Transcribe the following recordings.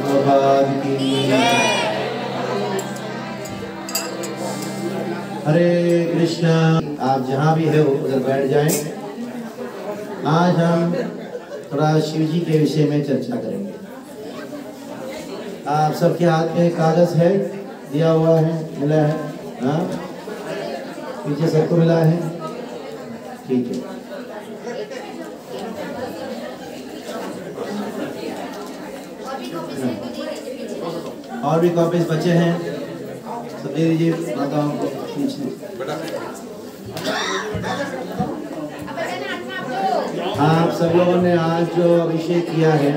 भगवान की। हरे कृष्णा। आप जहाँ भी हो उधर बैठ जाएं। आज हम थोड़ा शिव जी के विषय में चर्चा करेंगे। आप सबके हाथ में कागज है, दिया हुआ है, मिला है? हाँ, पीछे सबको मिला है? ठीक है। और भी कॉपीज बचे हैं, सब दे दीजिए माताओं को पीछे। आप सब लोगों ने आज जो अभिषेक किया है,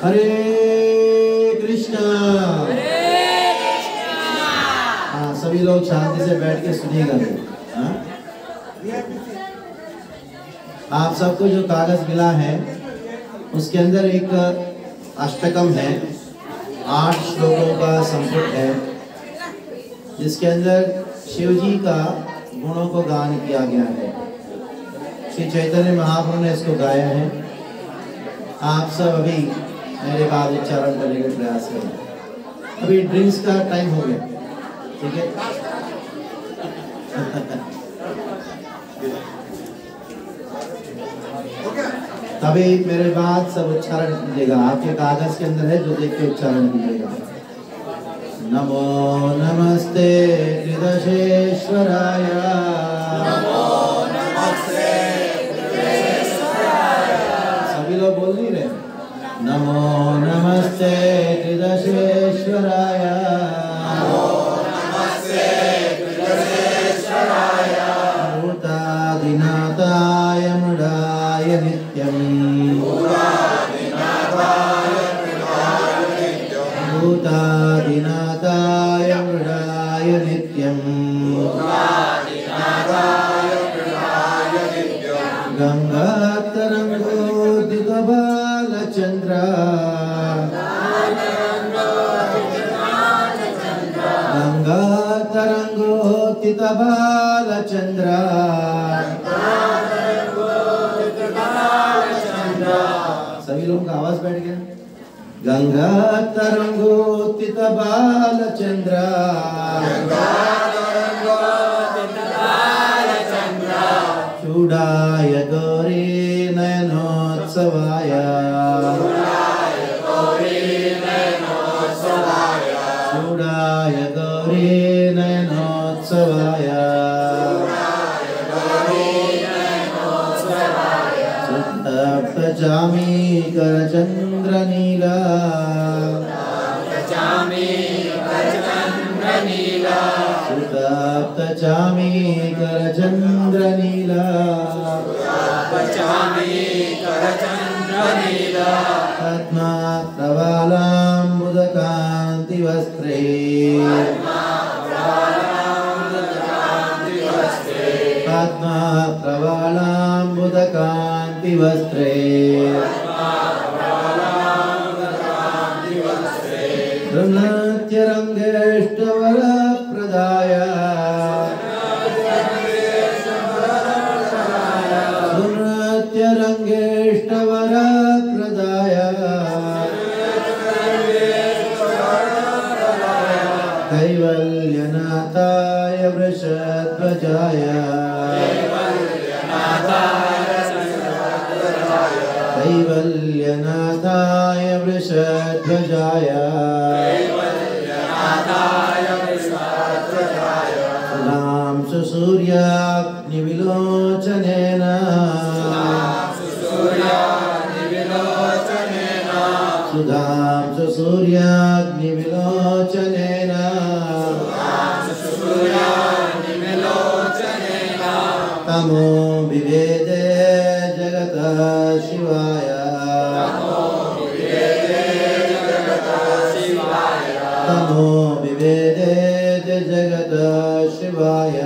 हरे कृष्णा। हाँ, सभी लोग शांति से बैठ के सुनिएगा। हाँ? आप सबको जो कागज मिला है उसके अंदर एक अष्टकम है, 8 श्लोकों का संपुट है, जिसके अंदर शिव जी का गुणों को गान किया गया है। श्री चैतन्य महाप्रभु ने इसको गाया है। आप सब अभी मेरे बाद उच्चारण करने का प्रयास करें। अभी ड्रिंक्स का टाइम हो गया, ठीक है? तभी मेरे बाद सब उच्चारण कीजिएगा। आपके कागज के अंदर है, जो देख के उच्चारण कीजिएगा। नमो नमस्ते त्रिदशेश्वराय। सभी लोग बोल नहीं रहे? नमो नमस्ते त्रिदशेश्वराय। भूतादिनाथाय मृडाय नित्यम्। भूतादिनाथाय मृडाय नित्यम्। गंगातरंगोदितबालचंद्र। गंगातरंगोदितबालचंद्र। सभी लोगों का आवाज बैठ गया। गंगातरंगोदितबालचंद्र। चूडाय गौरी नयनोत्सवाय। चूडाय गौरी नयनोत्सवाय। सुतप्तचामी करचन्द्रनीला। सुतप्तचामी करचन्द्रनीला। पद्मा प्रवालाम्बुदकान्तिवस्त्रे। पद्मा प्रवालाम्बुदकान्तिवस्त्रे। नृत्यरङ्गेष्टवरप्रदाय। नृत्यरङ्गेष्टवरप्रदाय। कैवल्यनाथाय वृषध्वजाय। कैवल्यनाथाय वृषध्वजाय। सुधांशु सूर्याग्निविलोचनेन। सुधांशु सूर्याग्निविलोचनेन। तमो विभेदे जगतः शिवाय। तमो विभेदे जगतः शिवाय।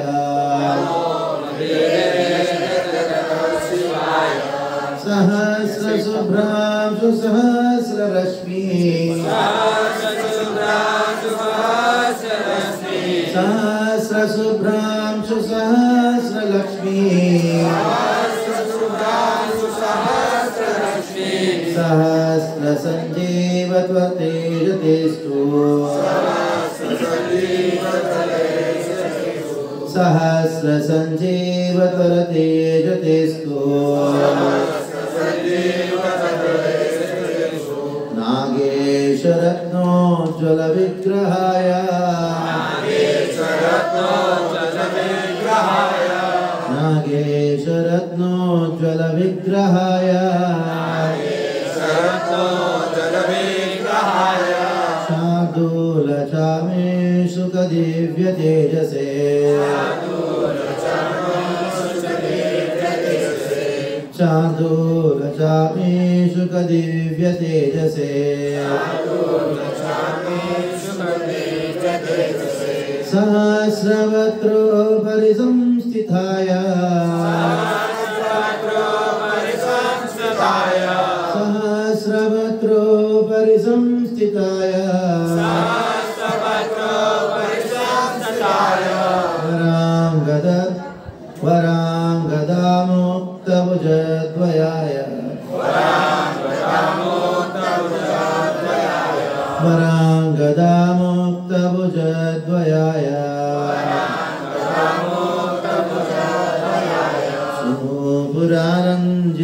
सहस्रशुभ्रांशु सहस्ररश्मि। सहस्रशुभ्रांशु सहस्रलक्ष्मी। सहस्र संजीवत्व तेजतेस्तु सहस्र संजीवतर तेजतेस्तु नागेशरत्नोज्ज्वल विग्रहाय नागेशरत्नोज्ज्वल विग्रहाय शार्दूलचामे शुकदिव्य तेजसे शार्दूलचामे शुकदिव्य तेजसे सहस्रवक्त्रो परिसंस्थिताय सहस्रवक्त्रो परिसंस्थिताय वराङ्गदामुक्तभुजद्वयाय वराङ्गदामुक्तभुजद्वयाय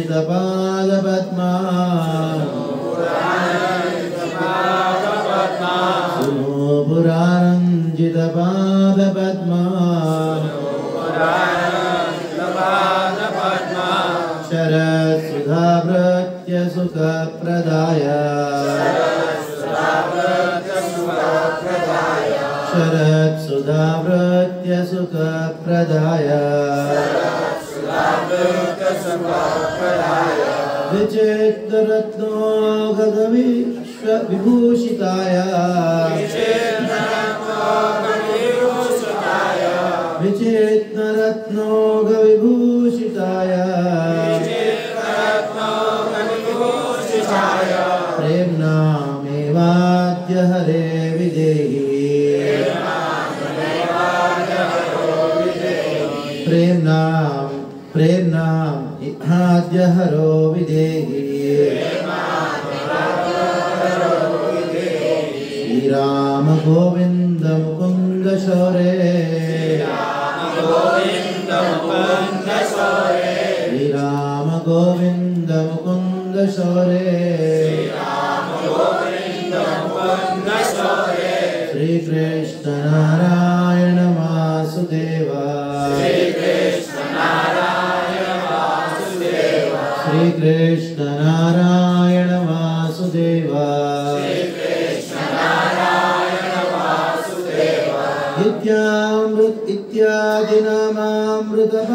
सुपुरारञ्जितपादपद्मा सुपुरारञ्जितपादपद्मा शरत्सुधाभृत्य सुखप्रदाय शरत्सुधाभृत्य सुखप्रदाय विचित्ररत्नो गगविश्वविभूषिताय विचित्ररत्नो गविभूषिताय प्रेम्णामेवाद्य हरे विदेहि प्रेम्णाम् इहाद्य हरो विदेहि श्रीराम गोविंद मुकुंद शौरे श्रीराम गोविंद मुकुंद शौरे श्री कृष्ण नारायण वासुदेवा श्री कृष्ण नारायण वासुदेवा इत्यादि नामामृतपानमत्ता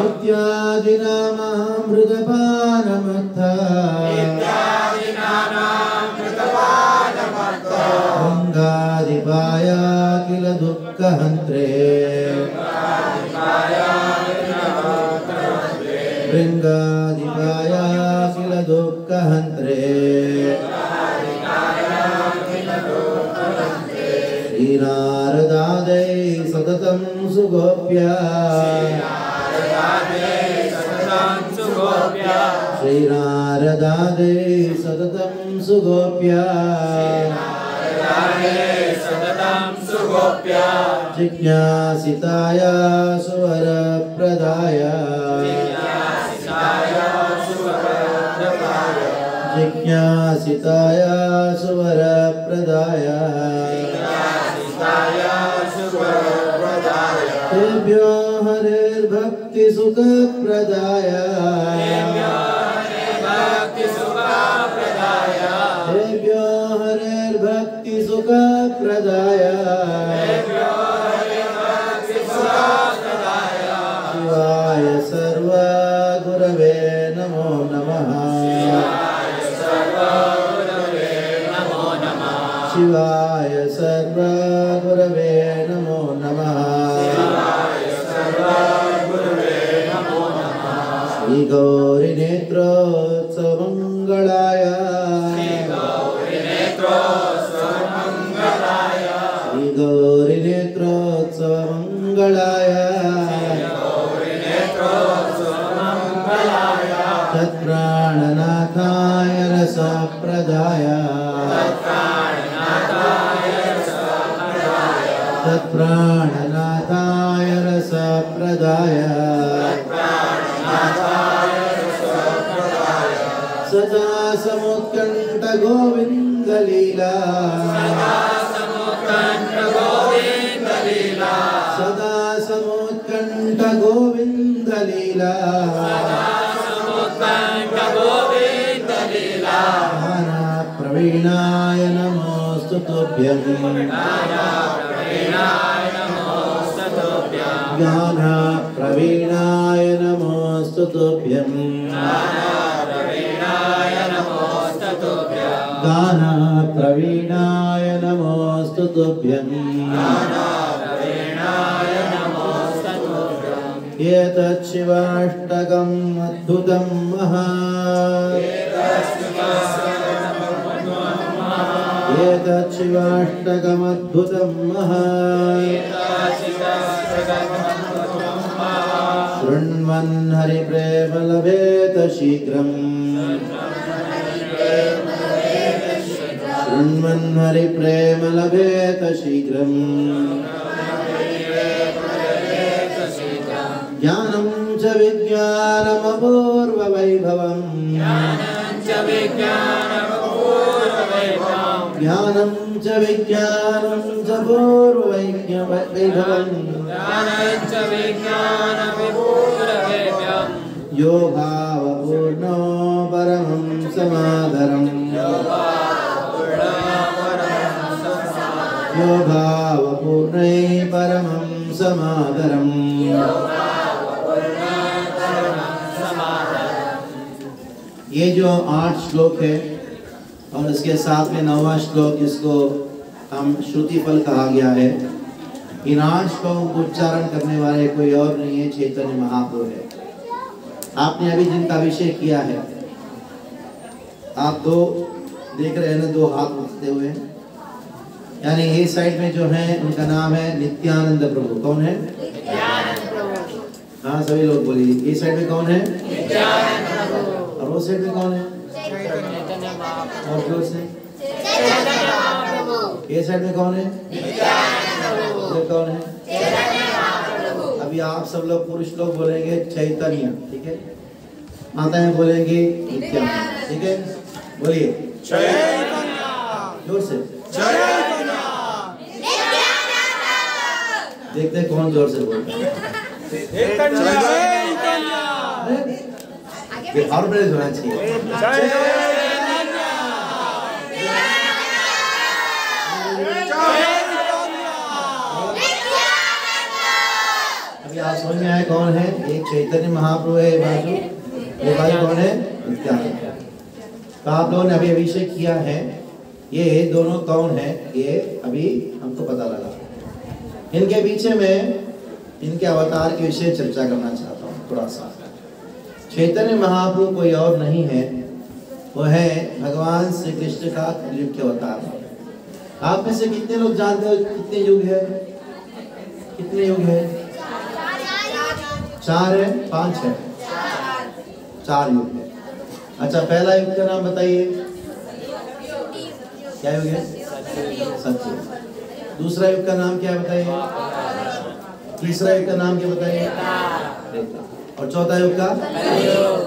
इत्यादि नामामृतपानमत्ता भृङ्गादिपाय किल दुःखहन्त्रे भृङ्गादिपाय किल दुःखहन्त्रे श्रीनारदादै सततं सुगोप्य श्रीनारदादै सततं सुगोप्य जिज्ञासिताय सुवरप्रदाय जिज्ञासिताय सुवरप्रदाय तेभ्यो हरेर्भक्ति सुखप्रदाय तेभ्यो हरेर्भक्ति सुखप्रदाय शिवाय सर्वगुरवे नमो नमः शिवाय सर्वगुरवे नमो नमः श्री गौरी नेत्रोत्सवमङ्गलाय श्री गौरी नेत्रोत्सवमङ्गलाय सदा समुत्कंठ गोविंद लीला सदा समुत्कंठ गोविंद लीला गाना प्रवीणाय नमोस्तु तुभ्यं गाना प्रवीणाय नमोस्तु तुभ्यं गाना प्रवीणाय नमोस्तु तुभ्यं एतत् शिवाष्टकम् अद्भुतं महा एतत् शिवाष्टकम् अद्भुतं महा शृण्वन् हरिप्रेम लभेत शीघ्रम् शृण्वन् हरिप्रेम लभेत शीघ्रम् ज्ञानं च विज्ञानमपूर्ववैभवम् ज्ञानं च विज्ञानं च पूर्ववैभवम् यो भावपूर्णो परमं समादरम् यो भावपूर्णे परमं समादरम् ये जो 8 श्लोक है और इसके साथ में 9वां श्लोक, इसको हम श्रुति फल कहा गया है। इन 8 श्लोकों को उच्चारण करने वाले कोई और नहीं है, चैतन्य महाप्रभु है। आपने अभी जिनका अभिषेक किया है, आप दो देख रहे हैं ना, 2 हाथ उठते हुए, यानी ये साइड में जो है उनका नाम है नित्यानंद प्रभु। कौन है? हाँ, सभी लोग बोलिए। ये साइड में कौन है? और वो साइड में कौन है? और जोर से। ये साइड में कौन है? ये कौन है? अभी आप सब लोग पुरुष लोग बोलेंगे चैतन्य, ठीक है? माताएं बोलेंगे नित्यानंद, ठीक है? बोलिए जोर से। देखते हैं कौन जोर से बोलता है। ये और बड़े होना चाहिए। अभी आप समझ में आए कौन है? एक चैतन्य महाप्रभु है बाजू, ये भाई कौन है? नित्यानंद। तो आप लोगों ने अभी अभिषेक किया है, ये दोनों कौन है ये अभी हमको पता लगा। इनके पीछे मैं इनके अवतार के विषय चर्चा करना चाहता हूँ थोड़ा सा। चैतन्य महाप्रभु कोई और नहीं है, वो है भगवान श्री कृष्ण का कलयुग के अवतार। आप में से कितने लोग जानते हो कितने युग है? कितने युग है? 4 है? 5 है? 4 युग है। अच्छा, पहला युग का नाम बताइए, क्या युग है? सत्युग। दूसरा युग का नाम क्या बताइए? तीसरा युग का नाम क्या बताइए? और चौथा युग का? कलयुग।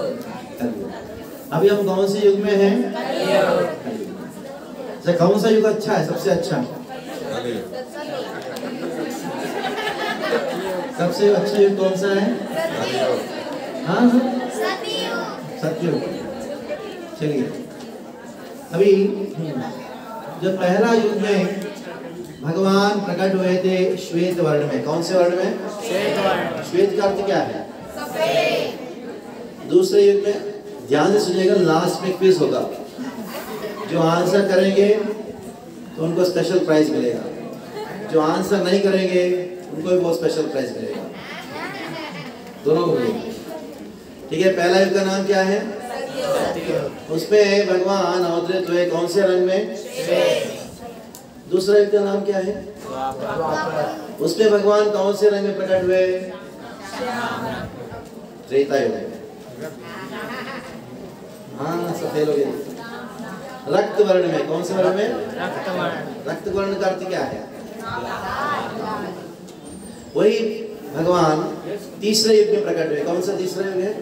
अभी हम कौन से युग में हैं? कलयुग। कौन सा युग अच्छा है? सबसे अच्छा सबसे अच्छा युग कौन सा है? हाँ, सत्युग। चलिए, अभी जब पहला युग में भगवान प्रकट हुए थे श्वेत वर्ण में। कौन से वर्ण में? श्वेत का अर्थ क्या है? दूसरे युग में, ध्यान से सुनिएगा, लास्ट में क्विज होगा। जो आंसर करेंगे तो उनको स्पेशल प्राइज मिलेगा, जो आंसर नहीं करेंगे उनको भी बहुत स्पेशल प्राइज मिलेगा, दोनों को मिलेगा। ठीक है, पहला युग का नाम क्या है? उसमें भगवान अवतरित हुए कौन से रंग में? दूसरा युग का नाम क्या है? उसमें भगवान कौन से रंग में प्रकट हुए? त्रेता युग में। हाँ, सफेद हो गए। रक्त वर्ण में, कौन से वर्ण में? रक्त वर्ण का अर्थ क्या है? वही भगवान तीसरे युग में प्रकट हुए। कौन सा तीसरा युग है?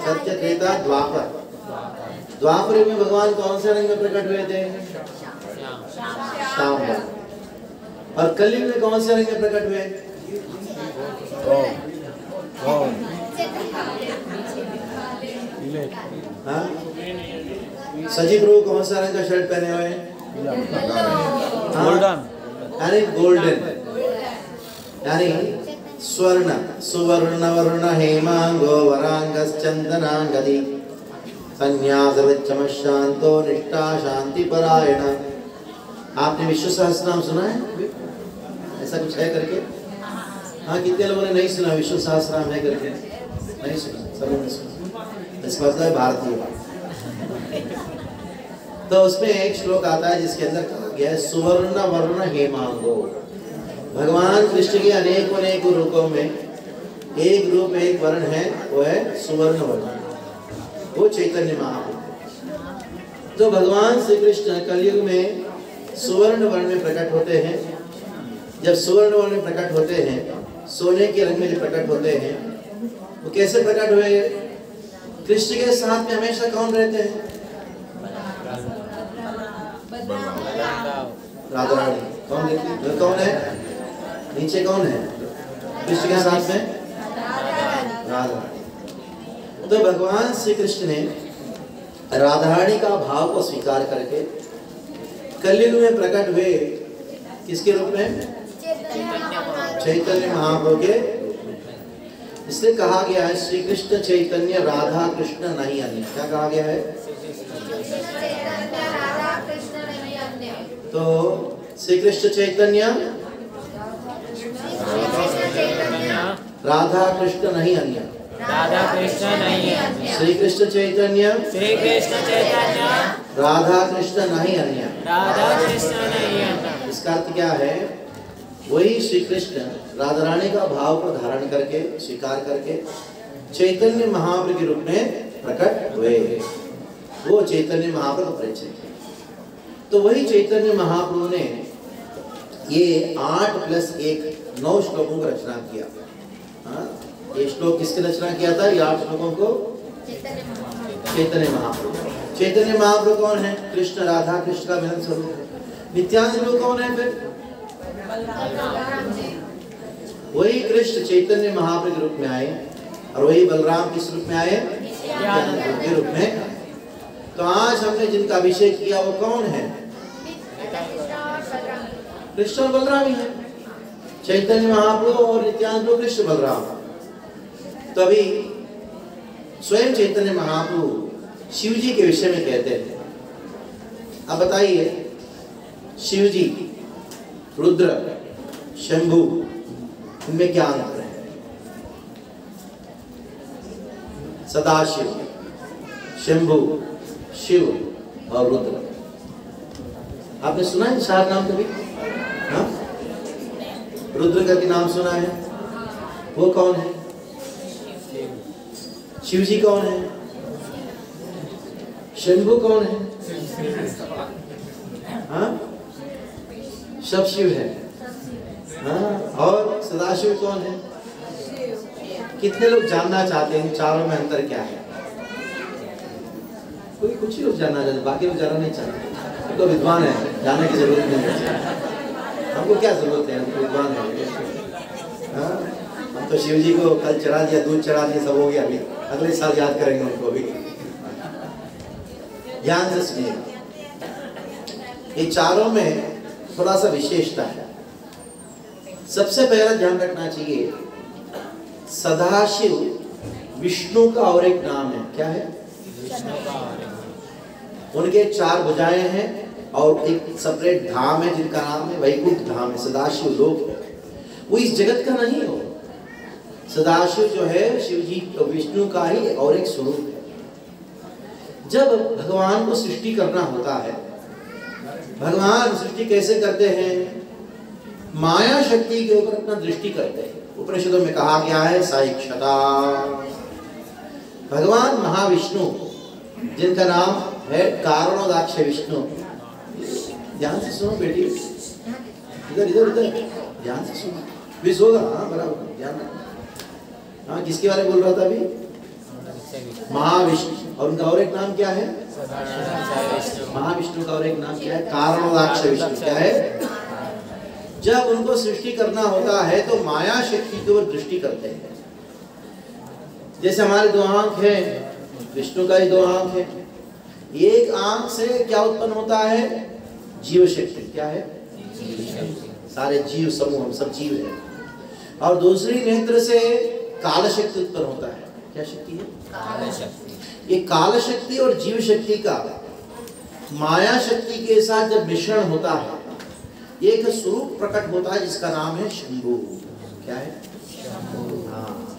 सत्य, त्रेता, द्वापर। द्वापर युग में भगवान कौन से रंग में प्रकट हुए थे? श्याम रंग। और कलयुग में कौन से रंग में प्रकट हुए? हाँ? सजी प्रभु कौन सा रंग का शर्ट पहने हुए हैं? गोल्डन, यानी गोल्डन, यानी स्वर्ण, सुवर्ण वर्ण हेमांगो वरांगश्चंदनांगदी संन्यासवच्चमशांतो निष्ठा शांति परायण। आपने विष्णु सहस्रनाम सुना है? ऐसा कुछ है करके? हाँ, कितने लोगों ने नहीं सुना विष्णु सहस्रनाम है करके? नहीं सुना, सब लोगों ने सुना। इसका मतलब है भारतीय बात। तो उसमें एक श्लोक आता है जिसके अंदर कहा गया है सुवर्ण वर्ण हेमांगो। भगवान कृष्ण के अनेक रूपों में एक रूप एक वर्ण है, वो है सुवर्ण वर्ण, वो चैतन्य महाप्रभु। तो भगवान श्री कृष्ण कलयुग में सुवर्ण वर्ण में प्रकट होते हैं। जब सुवर्ण वर्ण में प्रकट होते हैं, सोने के रंग में जो प्रकट होते हैं, वो कैसे प्रकट हुए? कृष्ण के साथ में हमेशा कौन रहते हैं? राधा रानी। कौन देखिए कौन है? नीचे कौन है? कृष्ण के साथ में राधा। तो भगवान श्री कृष्ण ने राधारानी का भाव को स्वीकार करके कलयुग में प्रकट हुए। किसके रूप में? चैतन्य महाप्रभु के रूप में। इसलिए कहा गया है श्री कृष्ण चैतन्य राधा कृष्ण नहीं अन्य। क्या कहा गया है? तो श्री कृष्ण चैतन्य राधा कृष्ण नहीं अन्य। राधा कृष्ण नहीं अन्य। श्री कृष्ण चैतन्य राधा कृष्ण नहीं अन्य। राधा कृष्ण नहीं अन्य। इसका अर्थ क्या है? वही श्री कृष्ण राधा रानी का भाव को धारण करके स्वीकार करके चैतन्य महाप्रभु के रूप में प्रकट हुए। वो चैतन्य महाप्रभु परिचय। तो वही चैतन्य महाप्रभु ने ये 8+1 9 श्लोकों की रचना किया। हाँ, ये श्लोक किसकी रचना किया था? ये 8 श्लोकों को चैतन्य महाप्रभु। चैतन्य महाप्रभु कौन है? कृष्ण राधा कृष्ण का मिलन स्वरूप है। नित्यानंद प्रभु कौन है फिर? वही कृष्ण चैतन्य महाप्रभु के रूप में आए और वही बलराम किस रूप में आए? नित्यानंद के रूप में। तो आज हमने जिनका अभिषेक किया वो कौन है? कृष्ण और बलराम ही है। चैतन्य महाप्रभु और नित्यानंद प्रभु, कृष्ण बलराम। तो अभी स्वयं चैतन्य महाप्रभु शिव जी के विषय में कहते हैं। अब बताइए, शिव जी, रुद्र, शंभु, इनमें क्या अंतर है? सदाशिव, शंभु, शिव और रुद्र। आपने सुना है चार नाम कभी? हाँ? रुद्र का भी नाम सुना है? वो कौन है? शिव जी कौन है? शंभु कौन है? हाँ? सब शिव है। हाँ? और सदाशिव कौन है? कितने लोग जानना चाहते हैं चारों में अंतर क्या है? कोई कुछ ही लोग जानना चाहते, बाकी लोग जानना नहीं चाहते। तो विद्वान है, जानने की जरूरत नहीं है। हमको क्या जरूरत है? हमको विद्वान है। हाँ? हम तो शिव जी को कल चढ़ा दिया, दूध चढ़ा दिया, सब हो गया। अभी अगले साल याद करेंगे उनको भी। ध्यान से सुनिए, ये चारों में थोड़ा सा विशेषता है। सबसे पहला ध्यान रखना चाहिए, सदाशिव विष्णु का और एक नाम है। क्या है? उनके 4 भुजाएं हैं और एक सेपरेट धाम है जिनका नाम है वैकुंठ धाम है, सदाशिव लोक है। वो इस जगत का नहीं हो। सदाशिव जो है शिव जी विष्णु का ही और एक स्वरूप है। जब भगवान को सृष्टि करना होता है, भगवान सृष्टि कैसे करते हैं? माया शक्ति के ऊपर अपना दृष्टि करते हैं। उपनिषदों में कहा गया है साइक्षता। भगवान महाविष्णु जिनका नाम है कारणोदाक्ष विष्णु। ध्यान से सुनो बेटी, इधर इधर इधर ध्यान से सुनो। विष होगा, हाँ बराबर ध्यान रखना। हाँ किसके बारे में बोल रहा था अभी? महाविष्णु। और उनका और एक नाम क्या है? महाविष्णु का और एक नाम क्या है? कारणोदाक्ष विष्णु। क्या है? जब उनको सृष्टि करना होता है तो माया शक्ति की ओर दृष्टि करते हैं। जैसे हमारे दो आंख है, विष्णु का ही दो आंख है। एक आंख से क्या उत्पन्न होता है? जीव शक्ति। क्या है? सारे जीव समूह, हम सब जीव है। और दूसरी नेत्र से काल शक्ति उत्पन्न होता है। क्या शक्ति है? काल शक्ति। ये काल शक्ति और जीव शक्ति का माया शक्ति के साथ जब मिश्रण होता है, एक स्वरूप प्रकट होता है जिसका नाम है शंभु। क्या है? हाँ,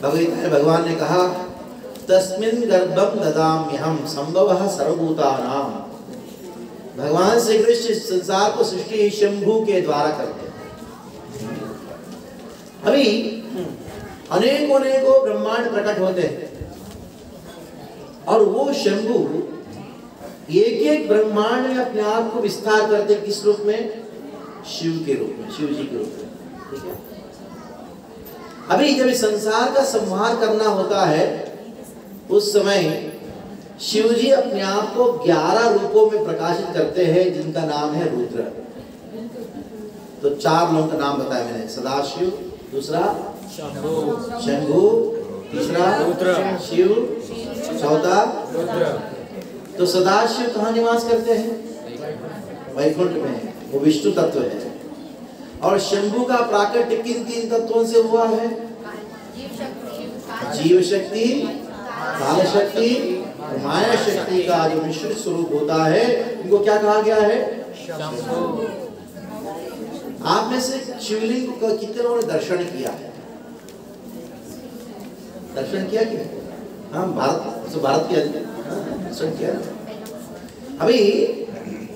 भगवत में भगवान ने कहा तस्मिन् गर्भम ददाम्यहम संभवः सर्वभूतानां। भगवान श्री कृष्ण इस संसार को सृष्टि शंभु के द्वारा करते हैं। अभी अनेकों अनेकों ब्रह्मांड प्रकट होते हैं और वो शंभु एक एक ब्रह्मांड में अपने आप को विस्तार करते। किस रूप में? शिव के रूप में, शिव जी के रूप में। ठीक है। अभी जब इस संसार का संहार करना होता है उस समय शिव जी अपने आप को 11 रूपों में प्रकाशित करते हैं जिनका नाम है रुद्र। तो 4 लोगों का नाम बताया मैंने। सदाशिव, दूसरा शंभु, तीसरा शिव, चौथा रुद्र। तो सदाशिव कहाँ निवास करते हैं? वैकुंठ में, वो विष्णु तत्व है। और शंभु का प्राकट्य किन 3 तत्वों से हुआ है? जीव शक्ति, काल शक्ति, माया शक्ति का जो मिश्रित स्वरूप होता है, इनको क्या कहा गया है? शंभु। आप में से शिवलिंग को कितने लोगों ने दर्शन किया है? दर्शन किया कि? हाँ, भारत के दर्शन किया। अभी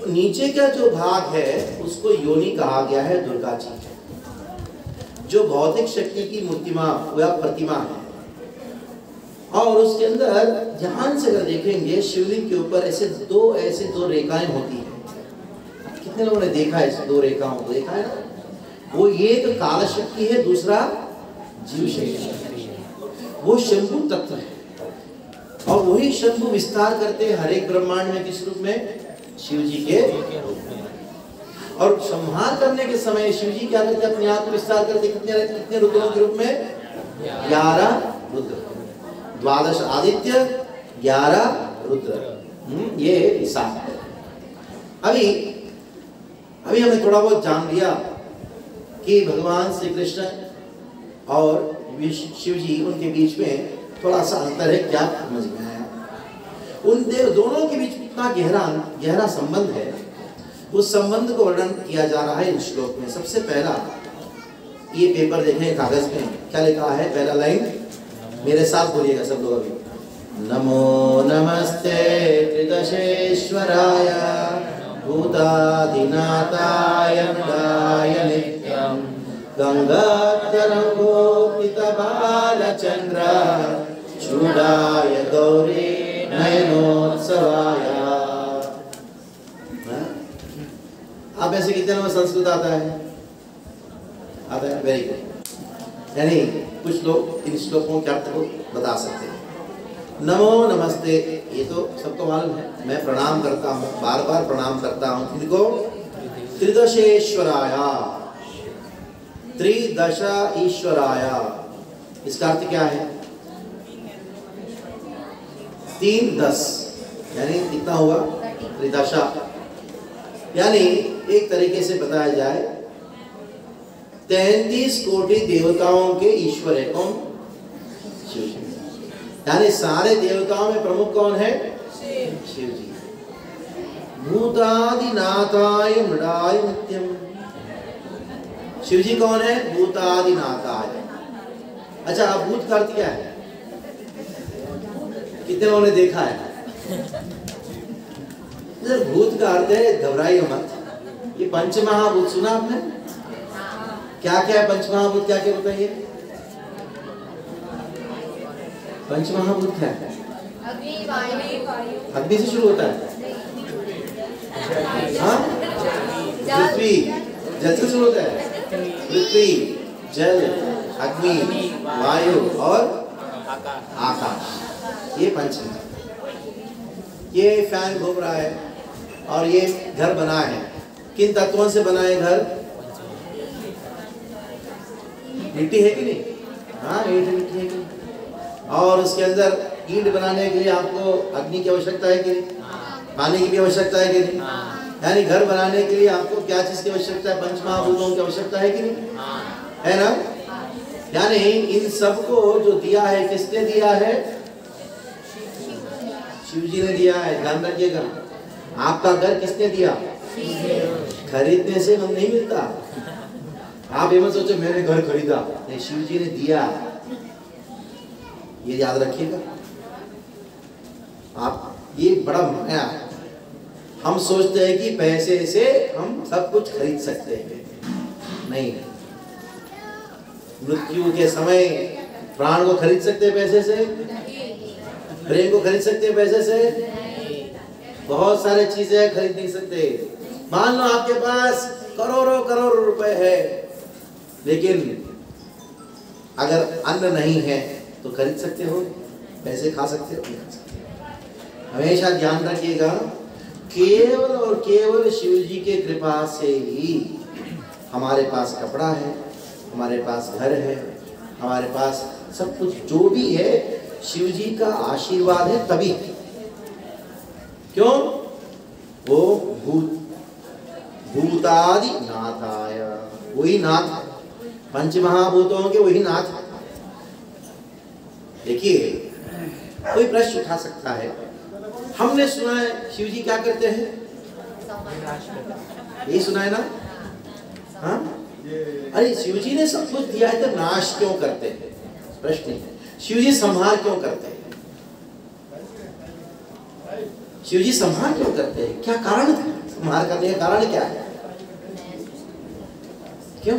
नीचे का जो भाग है उसको योनि कहा गया है, दुर्गा जी, जो भौतिक शक्ति की मूर्तिमा या प्रतिमा है। और उसके अंदर ध्यान से अगर देखेंगे शिवलिंग के ऊपर ऐसे दो रेखाएं होती हैं। कितने लोगों ने देखा है ऐसे 2 रेखाओं को? देखा है ना? वो एक काल शक्ति है, दूसरा जीव शक्ति है। वो शंभु तत्व है और वही शंभु विस्तार करते हैं हर एक ब्रह्मांड में। किस रूप में? शिव जी के रूप में। और संहार करने के समय शिव जी क्या करते हैं? अपने आप को विस्तार करते। कितने रुद्रों के रूप में? 11 रुद्र। 12 आदित्य, 11 रुद्र। ये हिसाब है। अभी हमने थोड़ा बहुत जान लिया कि भगवान श्री कृष्ण और शिव जी, उनके बीच में थोड़ा सा अंतर है। क्या समझ में आया? उन दोनों के बीच इतना गहरा संबंध है। उस संबंध को वर्णन किया जा रहा है इस श्लोक में। सबसे पहला ये पेपर देखें, कागज में क्या लिखा है? पहला लाइन मेरे साथ बोलिएगा सब लोग अभी। नमो नमस्ते त्रिदशेश्वराय भूताधिनाथाय नदाय नित्यं गंगाधरंगोपितबालचंद्र चूडाय गौरी नयनोत्सवाय। आप ऐसे कितने लोग संस्कृत आता है? आता है? Very good. यानी कुछ लोग इन श्लोकों के अर्थ को बता सकते हैं। नमो नमस्ते, ये तो सबको मालूम है। मैं प्रणाम करता हूँ, बार बार प्रणाम करता हूँ। इनको त्रिदशेश्वराय, त्रिदश ईश्वराय, इसका अर्थ क्या है? 3 10 यानी कितना हुआ? त्रिदशा। यानी एक तरीके से बताया जाए 33 कोटि देवताओं के ईश्वर है। कौन? शिव जी। यानी सारे देवताओं में प्रमुख कौन है? शिव जी। भूतादिनाथाय मृडाय नित्यम। शिव जी कौन है? भूतादिनाथाय। अच्छा, अब भूत का अर्थ क्या है? कितने लोगों ने देखा है? भूत का अर्थ है, घबराइए मत, ये पंचमहाभूत सुना आपने? क्या क्या है पंचमहाभूत? क्या क्या बताइए? पंचमहाभूत क्या है? अग्नि से शुरू होता है। हाँ, पृथ्वी। जल से शुरू होता है। पृथ्वी, जल, अग्नि, वायु और आकाश, ये पंच हैं। ये फैन घूम रहा है और ये घर बना है। किन तत्वों से बना है घर? मिट्टी है कि नहीं? हाँ, ईंट मिट्टी है कि नहीं? और उसके अंदर ईंट बनाने के लिए आपको अग्नि की आवश्यकता है कि नहीं? पानी की भी आवश्यकता है कि नहीं? यानी घर बनाने के लिए आपको क्या चीज की आवश्यकता है? पंचमहाभूतों की आवश्यकता है कि नहीं? है ना? यानी इन सबको जो दिया है, किसने दिया है? शिव जी ने दिया है। ध्यान रखिएगा, आपका घर किसने दिया? खरीदने से हम नहीं मिलता। आप ये मत सोचो मैंने घर खरीदा, नहीं, शिव जी ने दिया, ये याद रखिएगा आप। ये बड़ा माया है। हम सोचते हैं कि पैसे से हम सब कुछ खरीद सकते हैं, नहीं। मृत्यु के समय प्राण को खरीद सकते हैं पैसे से? प्रेम को खरीद सकते हैं पैसे से? बहुत सारे चीजें खरीद नहीं सकते। मान लो आपके पास करोड़ों करोड़ रुपए है, लेकिन अगर अन्न नहीं है तो खरीद सकते हो? पैसे खा सकते हो? नहीं खा सकते। हमेशा ध्यान रखिएगा, केवल और केवल शिव जी के कृपा से ही हमारे पास कपड़ा है, हमारे पास घर है, हमारे पास सब कुछ जो भी है शिव जी का आशीर्वाद है, तभी। क्यों? वो भूतादि नाथाय, वही नाथ, पंचमहाभूतों के वही नाथ। देखिए, कोई प्रश्न उठा सकता है, हमने सुना है शिव जी क्या करते हैं? यही सुना है ना? हाँ? अरे शिव जी ने सब कुछ दिया है तो नाश क्यों करते हैं? प्रश्न है। शिव जी संहार क्यों करते हैं? शिव जी संहार क्यों करते हैं? क्या कारण है संहार करने का? कारण क्या है? क्यों?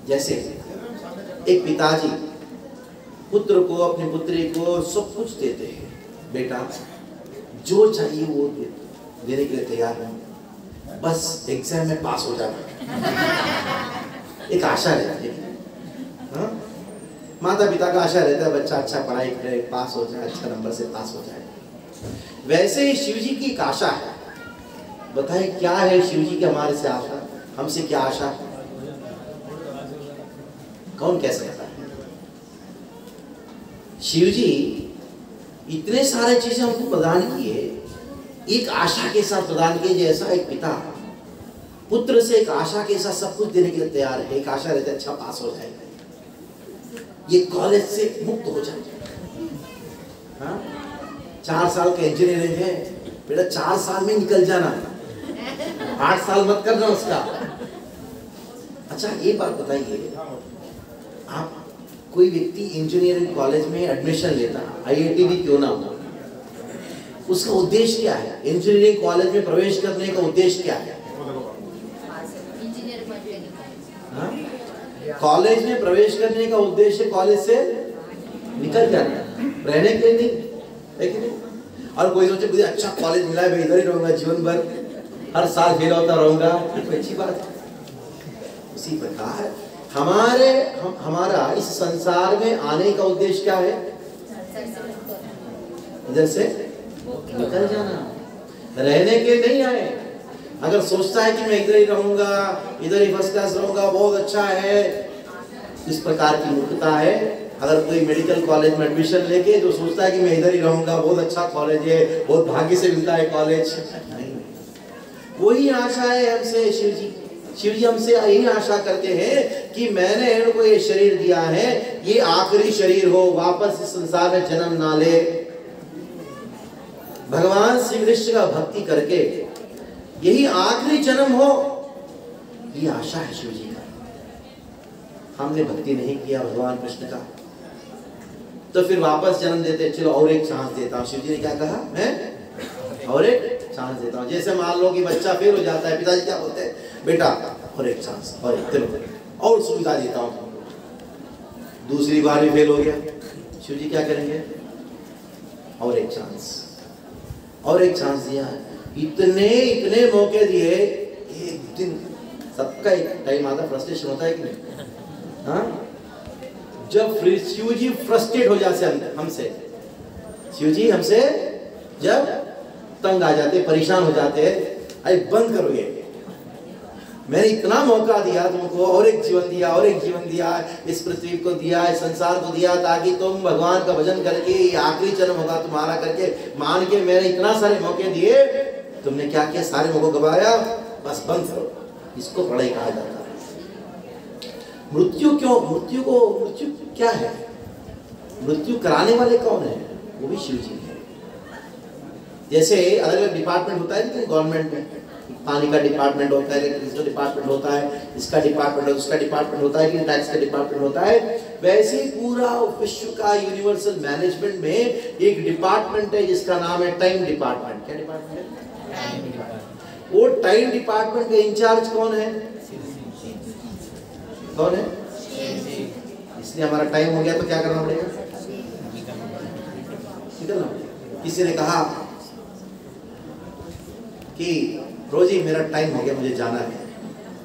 जैसे एक पिताजी पुत्र को, अपनी पुत्री को सब कुछ देते हैं, बेटा जो चाहिए वो देने के लिए तैयार है, बस एग्जाम में पास हो जाना, एक आशा रहती है। हाँ? माता पिता का आशा रहता है बच्चा अच्छा पढ़ाई करे, पास हो जाए, अच्छा नंबर से पास हो जाए। वैसे ही शिव जी की एक आशा है। बताइए क्या है शिव जी की हमारे से आशा? हमसे क्या आशा है? कौन कह सकता है? शिव जी इतने सारे चीजें हमको प्रदान किए, एक आशा के साथ प्रदान किए। जैसा एक पिता पुत्र से एक आशा के साथ सब कुछ देने के लिए तैयार है। एक आशा रहती है अच्छा पास हो जाएगा, ये कॉलेज से मुक्त हो जाएगा। हाँ? 4 साल का इंजीनियरिंग है, बेटा 4 साल में निकल जाना, 8 साल मत करना उसका। अच्छा ये बात बताइए, आप कोई व्यक्ति इंजीनियरिंग कॉलेज में एडमिशन लेता, IIT भी क्यों ना हो, उसका उद्देश्य क्या है? इंजीनियरिंग कॉलेज में प्रवेश करने का उद्देश्य क्या है? कॉलेज में प्रवेश करने का उद्देश्य कॉलेज से निकल जाना, रहने के लिए नहीं, है कि नहीं? और कोई सोचे मुझे अच्छा कॉलेज मिला है, मैं इधर ही रहूंगा जीवन भर, हर साल फेल होता रहूंगा, ये अच्छी बात है। उसी प्रकार हमारा इस संसार में आने का उद्देश्य क्या है? इधर से निकल जाना, रहने के नहीं आए। अगर सोचता है कि मैं इधर ही रहूंगा, इधर ही फर्स्ट क्लास रहूंगा, बहुत अच्छा है, इस प्रकार की मूर्खता है। अगर कोई मेडिकल कॉलेज में एडमिशन लेके जो सोचता है कि मैं इधर ही रहूंगा, बहुत अच्छा कॉलेज है, बहुत भाग्य से मिलता है कॉलेज, नहीं, वही आशा है हमसे शिव जी। शिव जी हमसे यही आशा करते हैं कि मैंने इनको ये शरीर दिया है, ये आखिरी शरीर हो, वापस इस संसार में जन्म ना ले। भगवान श्री कृष्ण का भक्ति करके यही आखिरी जन्म हो, ये आशा है शिव जी का। हमने भक्ति नहीं किया भगवान कृष्ण का, तो फिर वापस जन्म देते, चलो और एक चांस देता हूँ। शिव जी ने क्या कहा? मैं और एक चांस देता हूँ। जैसे मान लो कि बच्चा फेल हो जाता है, पिताजी क्या बोलते हैं? बेटा और एक चांस, और एक चलो और सुविधा देता हूँ। दूसरी बार भी फेल हो गया, शिव जी क्या करेंगे? और एक चांस, और एक चांस दिया। इतने इतने मौके दिए, एक दिन सबका एक टाइम आता, फ्रस्ट्रेशन होता है कि नहीं? हाँ, जब शिव जी फ्रस्ट्रेट हो जाते हमसे, शिव जी हमसे जब तंग आ जाते, परेशान हो जाते हैं, अरे बंद करो ये, मैंने इतना मौका दिया तुमको, और एक जीवन दिया, और एक जीवन दिया, इस पृथ्वी को दिया, इस संसार को दिया, ताकि तुम भगवान का भजन करके ये आखिरी जन्म होगा तुम्हारा करके मान के मैंने इतना सारे मौके दिए, तुमने क्या किया? सारे मौके गवाया, बस बंद करो। इसको पढ़ाई कहा जाता है। मृत्यु क्यों? मृत्यु क्या है? मृत्यु कराने वाले कौन है? वो भी शिव जी है। जैसे अलग अलग डिपार्टमेंट होता है गवर्नमेंट में, पानी का डिपार्टमेंट होता है, इलेक्ट्रिसिटी डिपार्टमेंट होता है, इसका डिपार्टमेंट है, उसका डिपार्टमेंट होता है, कि टैक्स का डिपार्टमेंट होता है। वैसे ही पूरा विश्व का यूनिवर्सल मैनेजमेंट में एक डिपार्टमेंट है जिसका नाम है टाइम डिपार्टमेंट। क्या डिपार्टमेंट है? Time department. वो टाइम डिपार्टमेंट के इंचार्ज कौन है? कौन है? इसलिए हमारा टाइम हो गया तो क्या करना पड़ेगा? निकलना पड़ेगा। किसी ने कहा कि रोजी मेरा टाइम हो गया, मुझे जाना है।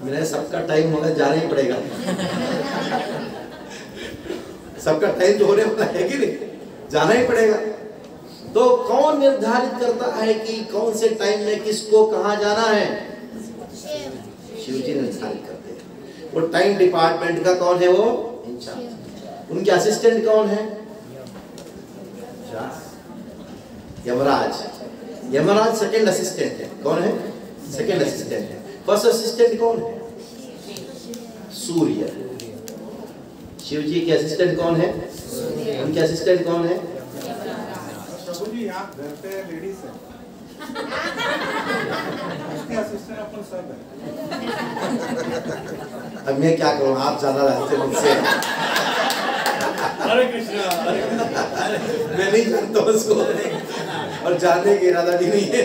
मेरा सबका टाइम होगा, जाना ही पड़ेगा। सबका टाइम जो होने वाला है कि नहीं, जाना ही पड़ेगा। तो कौन निर्धारित करता है कि कौन से टाइम में किसको कहां जाना है? शिव जी निर्धारित करते हैं। वो टाइम डिपार्टमेंट का कौन है? वो इंचार्ज। उनके असिस्टेंट कौन है? यमराज। यमराज सेकंड असिस्टेंट है। कौन है? सेकंड असिस्टेंट है। फर्स्ट असिस्टेंट कौन है? सूर्य। शिव जी के असिस्टेंट कौन है? उनके असिस्टेंट कौन है? प्रभु जी आप घर पे लेडीज है, उसके असिस्टेंट अपन सब है। अब मैं क्या करूं, आप ज्यादा रहते हैं मुझसे। हरे कृष्णा। मैं नहीं जानता उसको, और जानने की इरादा भी नहीं है।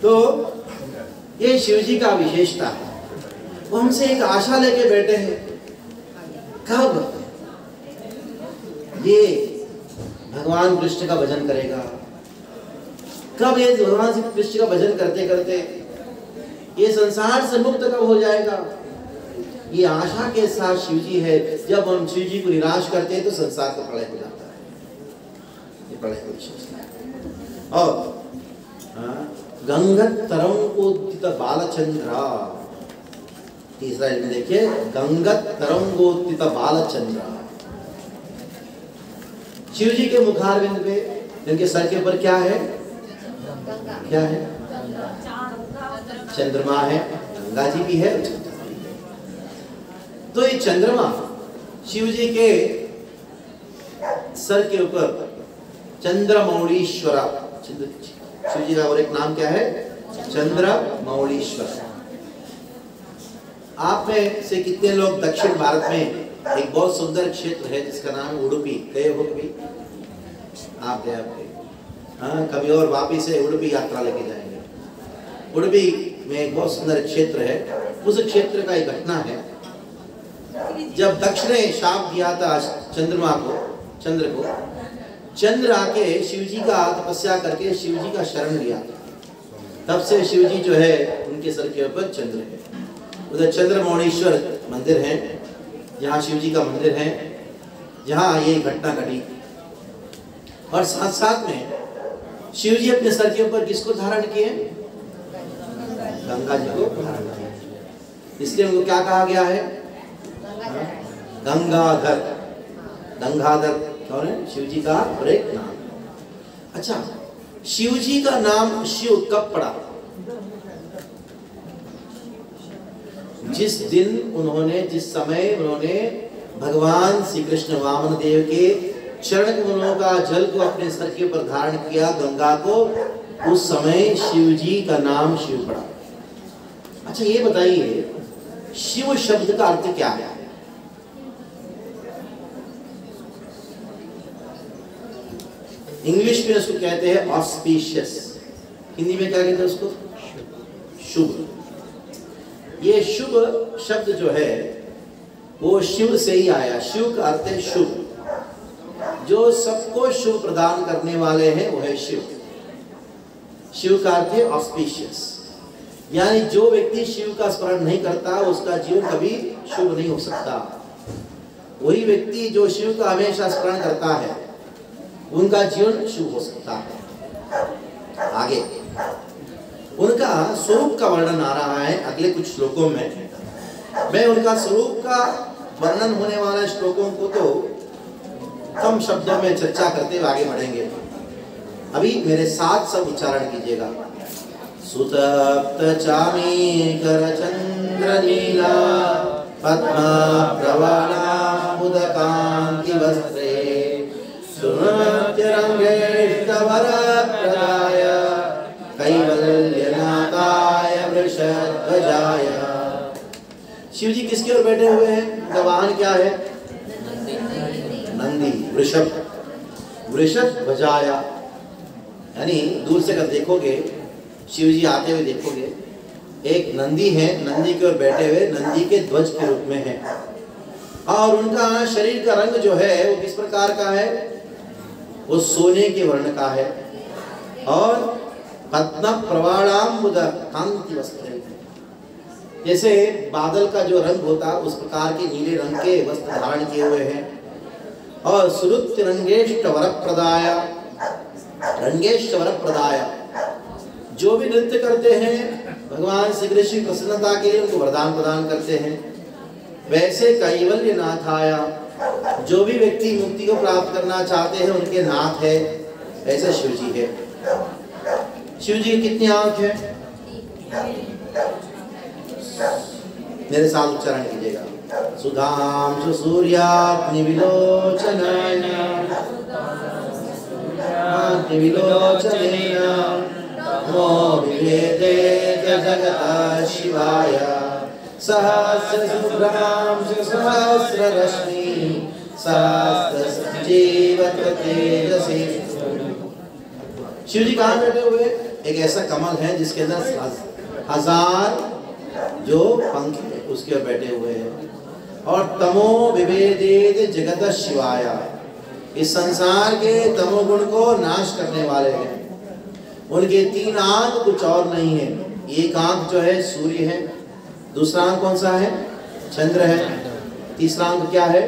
तो ये शिव जी का विशेषता है। वो हमसे एक आशा लेके बैठे हैं, कब ये भगवान कृष्ण का भजन करेगा, कब ये भगवान कृष्ण का भजन करते करते ये संसार से मुक्त कब हो जाएगा। ये आशा के साथ शिव जी है। जब हम शिव जी को निराश करते हैं तो संसार का प्रलय हो जाता है। ये प्रलय को विशेषता है। और गंगत तरंगोत्थित बालचंद्र, तीसरा में देखिए, गंगत तरंगोत्थित बालचंद्र। शिव जी के मुखारविंद पे, इनके सर के ऊपर क्या है? क्या है? चंद्रमा है, गंगा जी भी है। तो ये चंद्रमा शिव जी के सर के ऊपर चंद्रमौलीश्वर, शिव जी का और एक नाम क्या है? चंद्रमौलीश्वर। आप में से कितने लोग दक्षिण भारत में एक बहुत सुंदर क्षेत्र है जिसका नाम है उडुपी, गए हो कभी? आप गए? हाँ, कभी और वापिस से उडुपी यात्रा लेके जाएंगे। उडुपी में एक बहुत सुंदर क्षेत्र है। उस क्षेत्र का एक घटना है, जब दक्ष ने शाप दिया था चंद्रमा को, चंद्र को, चंद्र आके शिव जी का तपस्या करके शिव जी का शरण लिया था। तब से शिव जी जो है उनके सर के ऊपर चंद्र है। उधर चंद्रमौलीश्वर मंदिर है, जहाँ शिव जी का मंदिर है, जहाँ ये घटना घटी। और साथ साथ में शिव जी अपने सर के ऊपर किसको धारण किए? गंगा जी को धारण किए। इसलिए उनको क्या कहा गया है? गंगाधर। गंगाधर कौन है? शिव जी का और एक नाम। अच्छा, शिव जी का नाम शिव कब पड़ा? जिस दिन उन्होंने, जिस समय उन्होंने भगवान श्री कृष्ण वामन देव के चरण कमलों का जल को अपने सर के ऊपर धारण किया, गंगा को, उस समय शिव जी का नाम शिव पड़ा। अच्छा, ये बताइए शिव शब्द का अर्थ क्या है? इंग्लिश में उसको कहते हैं ऑस्पिशियस, हिंदी में क्या कहते हैं उसको? शुभ। ये शुभ शब्द जो है वो शिव से ही आया। शिव का अर्थ है शुभ, जो सबको शुभ प्रदान करने वाले हैं वो है शिव। शिव का अर्थ है ऑस्पिशियस। यानी जो व्यक्ति शिव का स्मरण नहीं करता उसका जीवन कभी शुभ नहीं हो सकता। वही व्यक्ति जो शिव का हमेशा स्मरण करता है उनका जीवन शुभ हो सकता है। आगे उनका स्वरूप का वर्णन आ रहा है अगले कुछ श्लोकों में। मैं उनका स्वरूप का वर्णन होने वाले श्लोकों को तो कम शब्दों में चर्चा करते हुए आगे बढ़ेंगे। अभी मेरे साथ सब उच्चारण कीजिएगा। सुतप्त चामीकर चंद्र नीला पद्मा प्रवाला मुदकांति वस्त्रे सुनत्य रंगेष्टवर प्रदाय कैवल्यनाथाय वृषध्वजाय। शिव जी किसके ओर बैठे हुए हैं? उनका वाहन क्या है? नंदी, वृषभ, वृषभ ध्वजाया। यानी दूर से अगर देखोगे शिव जी आते हुए देखोगे, एक नंदी है, नंदी की ओर बैठे हुए, नंदी के ध्वज के रूप में है। और उनका शरीर का रंग जो है वो किस प्रकार का है? वो सोने के वर्ण का है। और पद्म प्रवाणाम्बुद कांति वस्त्र, जैसे बादल का जो रंग होता है उस प्रकार के नीले रंग के वस्त्र धारण किए हुए हैं। और सुरुत्य रंगेष्ट वर प्रदाय, रंगेष्ट वर प्रदाय, जो भी नृत्य करते हैं भगवान श्री कृष्ण की प्रसन्नता के लिए उनको वरदान प्रदान करते हैं। वैसे कैवल्य नाथाया, जो भी व्यक्ति मुक्ति को प्राप्त करना चाहते हैं उनके नाथ है, ऐसे शिव जी है। शिव जी की कितनी आंख है? मेरे साथ उच्चारण कीजिएगा। सुधांशु सूर्याग्नि विलोचनाय विलोचनेन नमो विवेदे जगतः शिवाय सहस्र शुभ्रांशु सहस्र रश्मि सहस्र संजीवत तेजसे। शिव जी कहाँ बैठे हुए? एक ऐसा कमल है जिसके अंदर 1000 जो पंख है उसके ओर बैठे हुए हैं। और तमो विभेदेत जगत शिवाय, इस संसार के तमोगुण को नाश करने वाले हैं। उनके 3 आंख कुछ और नहीं है। एक आंख जो है सूर्य है, दूसरा आंख कौन सा है? चंद्र है, तीसरा आंख क्या है?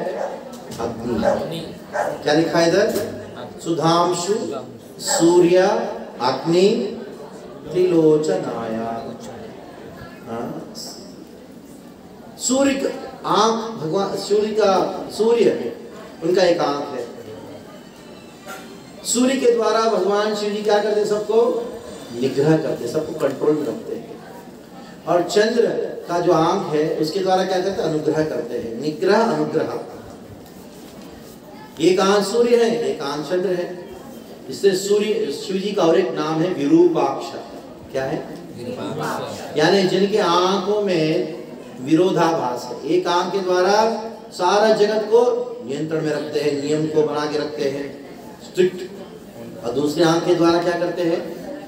अग्नि। क्या लिखा है इधर? सुधांशु सूर्य अग्नि त्रिलोचनाया। सूर्य का आंख भगवान, सूर्य उनका एक आंख है। सूर्य के द्वारा भगवान शिव जी क्या करते? सबको निग्रह करते, सबको कंट्रोल में रखते हैं। और चंद्र का जो आंख है उसके द्वारा क्या करते? अनुग्रह करते हैं। निग्रह अनुग्रह। एक आंख सूर्य है, एक आंख चंद्र है। इससे सूर्य शिव जी का और एक नाम है विरूपाक्ष। क्या है? यानी जिनके आंखों में विरोधाभास है। एक आंख के द्वारा सारा जगत को नियंत्रण में रखते हैं, नियम को बना के रखते हैं स्ट्रिक्ट। और दूसरे आंख के द्वारा क्या करते हैं?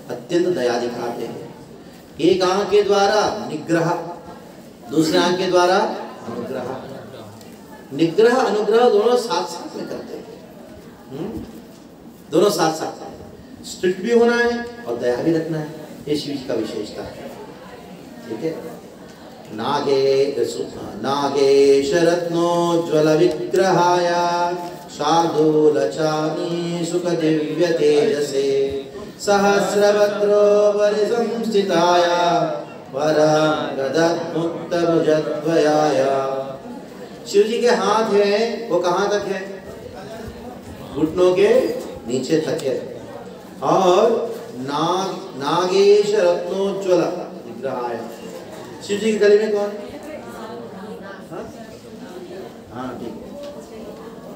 अत्यंत दया दिखाते हैं। एक आंख के द्वारा निग्रह, दूसरे आंख के द्वारा अनुग्रह। निग्रह अनुग्रह दोनों साथ साथ में करते हैं। दोनों साथ साथ में स्ट्रिक्ट भी होना है और दया भी रखना है। ये शिव जी का विशेषता है। ठीक है। नागेश रत्नोज्वल विग्रहाय शार्दूलचामी सुख दिव्य तेजसे सहस्रभद्रो परिसंस्थिताय वरदमुक्त भुजद्वयाय। शिव जी के हाथ है वो कहाँ तक है? घुटनों के नीचे तक है। और नागेश रत्नोज्वल विग्रहाय, शिव जी के गले में कौन? हाँ ठीक है।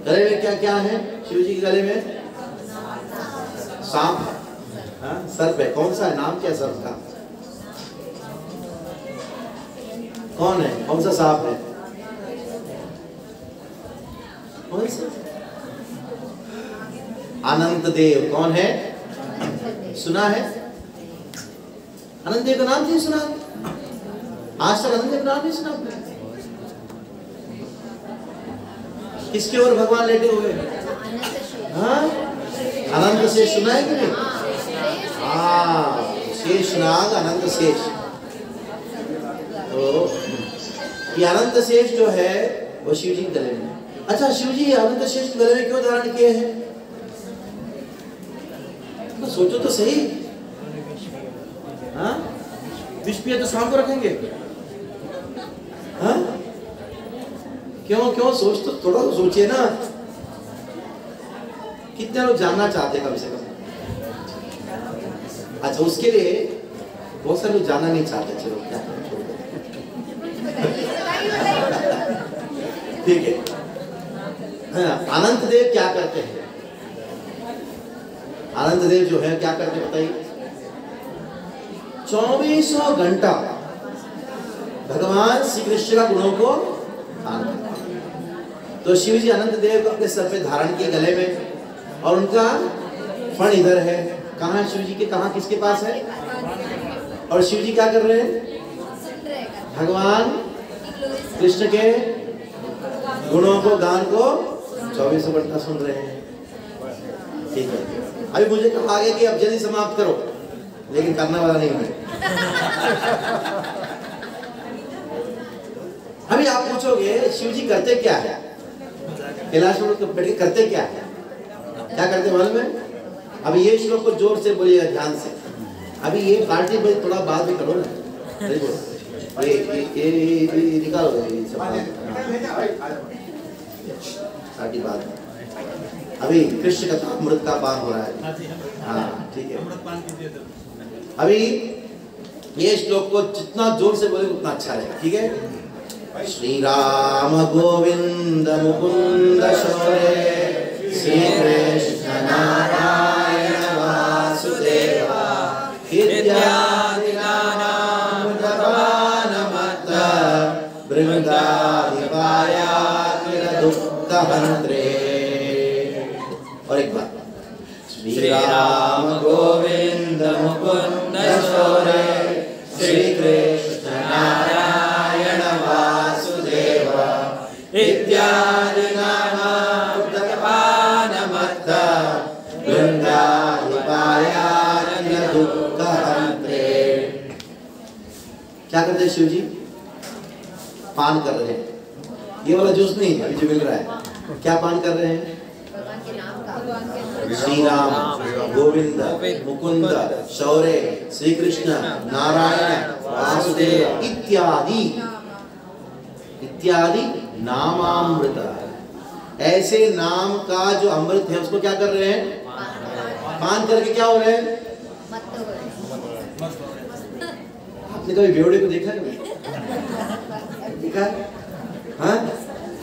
गले में क्या क्या है शिव जी के गले में? सांप। हाँ, सर्प है। कौन सा है? नाम क्या सर्प का? कौन है? कौन सा सांप है? कौन सा? अनंत देव। कौन है? सुना है? अनंत देव का नाम नहीं सुना? आज तक अनंत देव नाम नहीं सुना? किसके ओर भगवान लेटे हुए? हाँ, अनंत शेष सुना है कि नहीं? हाँ, शेष नाग अनंत शेष। तो ये अनंत शेष जो है वो शिव जी के गले में। अच्छा, शिव जी अनंत शेष के गले में क्यों धारण किए हैं? तो सोचो तो सही। हाँ, विष पिए तो शाम को रखेंगे। हाँ, क्यों सोच तो थोड़ा तो सोचिए ना। कितने लोग जानना चाहते हैं कम से कम? अच्छा, उसके लिए बहुत सारे लोग जानना नहीं चाहते। चलो क्या करें, छोड़ दो। ठीक है। हाँ, अनंत देव क्या करते हैं? अनंत देव जो है क्या करते हैं बताइए? 24 घंटा भगवान श्री कृष्ण का गुणों को धारण करते हैं। तो शिव जी अनंत देव को अपने सर पे धारण किए गले में, और उनका फण इधर है। कहाँ है शिव जी के? कहाँ किसके पास है? और शिव जी क्या कर रहे हैं? भगवान कृष्ण के गुणों को, गान को 24 घंटा सुन रहे हैं। ठीक है। अभी मुझे कहा गया कि अब जल्दी समाप्त करो, लेकिन करने वाला नहीं है। अभी आप पूछोगे शिव जी करते क्या है? कैलाश में बैठ के करते क्या है? क्या करते मालूम है? अभी ये श्लोक को जोर से बोलिएगा, ध्यान से। अभी ये पार्टी भाई थोड़ा बाद में करो ना। ये निकालो ये सब पार्टी बाद में। अभी कृष्ण कथा अमृत का पान हो रहा है। हाँ ठीक है। अभी ये श्लोक को जितना जोर से बोले उतना अच्छा रहेगा। ठीक है। श्री राम गोविंद मुकुंद शौर्य, श्री कृष्ण नारायण वासुदेवा, इत्यादि नाम जपानमत बृंदाधिपाया किल दुःख हन्त्रे। और एक बार श्री राम गोविंद मुकुंद शौर्य, श्री कृष्ण नारायण वासुदेवा, इत्यादि नाम जपानमत बृंदाधिपाया किल दुःख हन्त्रे। क्या करते हैं शिव जी? पान कर रहे हैं। ये वाला जूस नहीं है जो मिल रहा है। क्या पान कर रहे हैं? श्री राम गोविंद मुकुंद शौर्य, श्री कृष्ण नारायण वासुदेव, इत्यादि इत्यादि नामामृत। ऐसे नाम का जो अमृत है उसको क्या कर रहे हैं? पान करके क्या हो रहे हैं? आपने कभी बेवड़े को देखा नहीं? देखा? हाँ,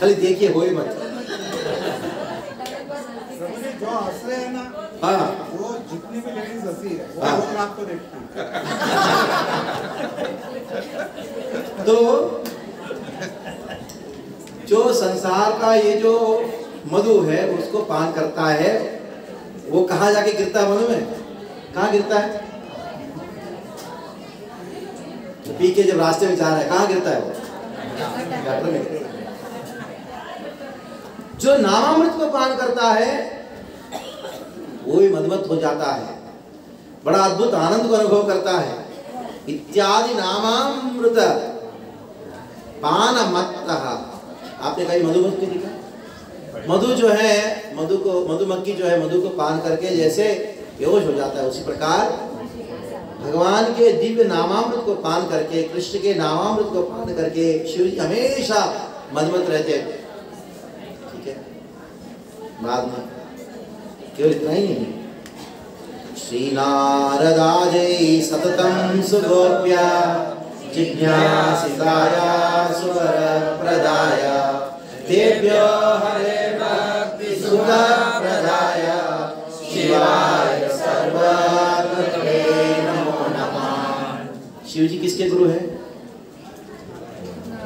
खाली देखिए, हो ही मत। जो हंस रहे हैं ना, हाँ, वो जितनी भी लेडीज हंसी है वो हाँ। लोग आपको देखती है। तो जो संसार का ये जो मधु है उसको पान करता है, वो कहाँ जाके गिरता है मधु में? कहाँ गिरता है? पी के जब रास्ते में जा रहा है, कहाँ गिरता है वो? गटर में। जो नामामृत को पान करता है वो ही मदमत हो जाता है, बड़ा अद्भुत आनंद को अनुभव करता है। इत्यादि नामामृत पान मत्तः। आपने कहीं मधुमक्खी देखा? मधु जो है, मधुमक्खी जो है मधु को पान करके जैसे बेहोश हो जाता है, उसी प्रकार भगवान के दिव्य नामामृत को पान करके, कृष्ण के नामामृत को पान करके शिव जी हमेशा मदमत रहते हैं। ठीक है। बाद में केवल इतना ही नहीं, श्री नारदाजै सततं सुगोप्या जिज्ञासिताया सुवरप्रदाय तेभ्यो हरे भक्ति सुखप्रदाय शिवाय सर्वकृते नमो नमः। शिव जी किसके गुरु है?